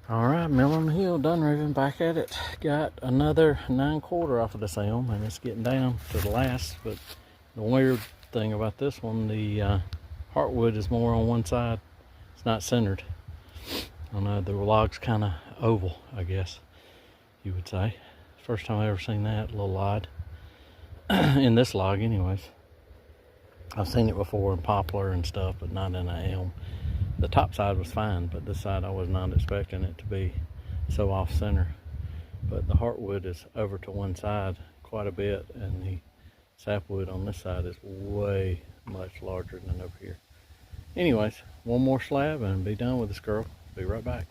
All right, mill on the hill, done ripping, back at it. Got another 9/4 off of this elm, and it's getting down to the last. But the weird thing about this one, the heartwood is more on one side. It's not centered. I don't know, the log's kind of oval, I guess you would say. First time I ever seen that, a little odd. In this log anyways. I've seen it before in poplar and stuff, but not in an elm. The top side was fine, but this side I was not expecting it to be so off center. But the heartwood is over to one side quite a bit, and the sapwood on this side is way much larger than over here. Anyways, one more slab and be done with this girl. Be right back.